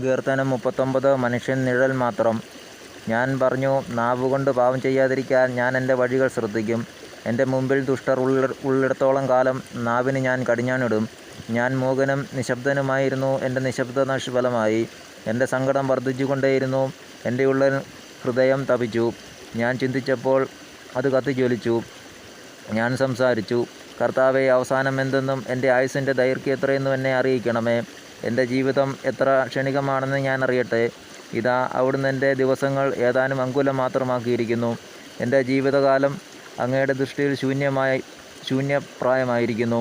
കീർത്തനം 39 മനുഷ്യൻ നിഴൽ മാത്രം. ഞാൻ പറഞ്ഞു, നാവുകൊണ്ട് പാപം ചെയ്യാതിരിക്കാൻ ഞാൻ എൻ്റെ വഴികൾ ശ്രദ്ധിക്കും. എൻ്റെ മുമ്പിൽ ദുഷ്ടർ ഉള്ളിടത്തോളം കാലം നാവിന് ഞാൻ കടിഞ്ഞാണിടും. ഞാൻ മൂകനും നിശബ്ദനുമായിരുന്നു. എൻ്റെ നിശബ്ദത നിഷ്ഫലമായി. എൻ്റെ സങ്കടം വർദ്ധിച്ചുകൊണ്ടേയിരുന്നു. എൻ്റെ ഉള്ളിൽ ഹൃദയം തപിച്ചു. ഞാൻ ചിന്തിച്ചപ്പോൾ അത് കത്തിജ്വലിച്ചു. ഞാൻ സംസാരിച്ചു, കർത്താവേ, അവസാനം എന്തെന്നും എൻ്റെ ആയുസ്സിൻ്റെ ദൈർഘ്യം എത്രയെന്നും എന്നെ അറിയിക്കണമേ. എൻ്റെ ജീവിതം എത്ര ക്ഷണികമാണെന്ന് ഞാൻ അറിയട്ടെ. ഇതാ, അവിടുന്ന് എൻ്റെ ദിവസങ്ങൾ ഏതാനും അങ്കുലം മാത്രമാക്കിയിരിക്കുന്നു. എൻ്റെ ജീവിതകാലം അങ്ങയുടെ ദൃഷ്ടിയിൽ ശൂന്യപ്രായമായിരിക്കുന്നു.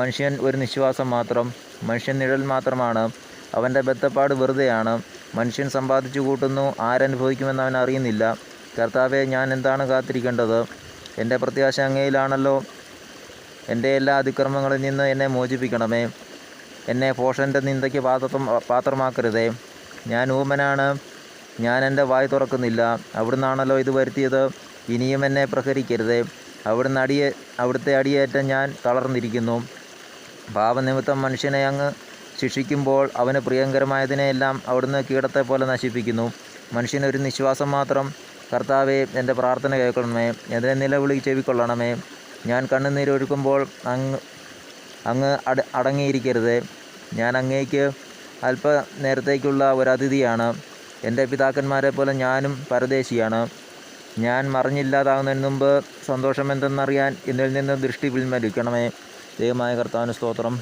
മനുഷ്യൻ ഒരു നിശ്വാസം മാത്രം, മനുഷ്യൻ നിഴൽ മാത്രമാണ്. അവൻ്റെ ബദ്ധപ്പാട് വെറുതെയാണ്. മനുഷ്യൻ സമ്പാദിച്ചു കൂട്ടുന്നു, ആരനുഭവിക്കുമെന്ന് അവൻ അറിയുന്നില്ല. കർത്താവെ, ഞാൻ എന്താണ് കാത്തിരിക്കേണ്ടത്? എൻ്റെ പ്രത്യാശ അങ്ങയിലാണല്ലോ. എൻ്റെ എല്ലാ അതിക്രമങ്ങളിൽ നിന്ന് എന്നെ മോചിപ്പിക്കണമേ. എന്നെ ഭോഷൻ്റെ നിന്ദയ്ക്ക് പാത്രമാക്കരുതേ. ഞാൻ ഊമനാണ്, ഞാൻ എൻ്റെ വായ് തുറക്കുന്നില്ല. അവിടുന്നാണല്ലോ ഇത് വരുത്തിയത്. ഇനിയും എന്നെ പ്രഹരിക്കരുതേ. അവിടുത്തെ അടിയേറ്റ ഞാൻ തളർന്നിരിക്കുന്നു. പാപനിമിത്തം മനുഷ്യനെ അങ്ങ് ശിക്ഷിക്കുമ്പോൾ അവന് പ്രിയങ്കരമായതിനെയെല്ലാം അവിടുന്ന് കീടത്തെ പോലെ നശിപ്പിക്കുന്നു. മനുഷ്യനൊരു നിശ്വാസം മാത്രം. കർത്താവെ, എൻ്റെ പ്രാർത്ഥന കേൾക്കണമേ. എൻ്റെ നിലവിളി ചെവിക്കൊള്ളണമേ. ഞാൻ കണ്ണുനീരൊഴുക്കുമ്പോൾ അങ്ങ് അടങ്ങിയിരിക്കരുതേ. ഞാൻ അങ്ങേക്ക് അല്പനേരത്തേക്കുള്ള ഒരതിഥിയാണ്. എൻ്റെ പിതാക്കന്മാരെ പോലെ ഞാനും പരദേശിയാണ്. ഞാൻ മറിഞ്ഞില്ലാതാകുന്നതിന് മുമ്പ് സന്തോഷമെന്തെന്നറിയാൻ എന്നിൽ നിന്ന് ദൃഷ്ടി പിൻവലിക്കണമേ. ദൈവമായ കർത്താവിന് സ്തോത്രം.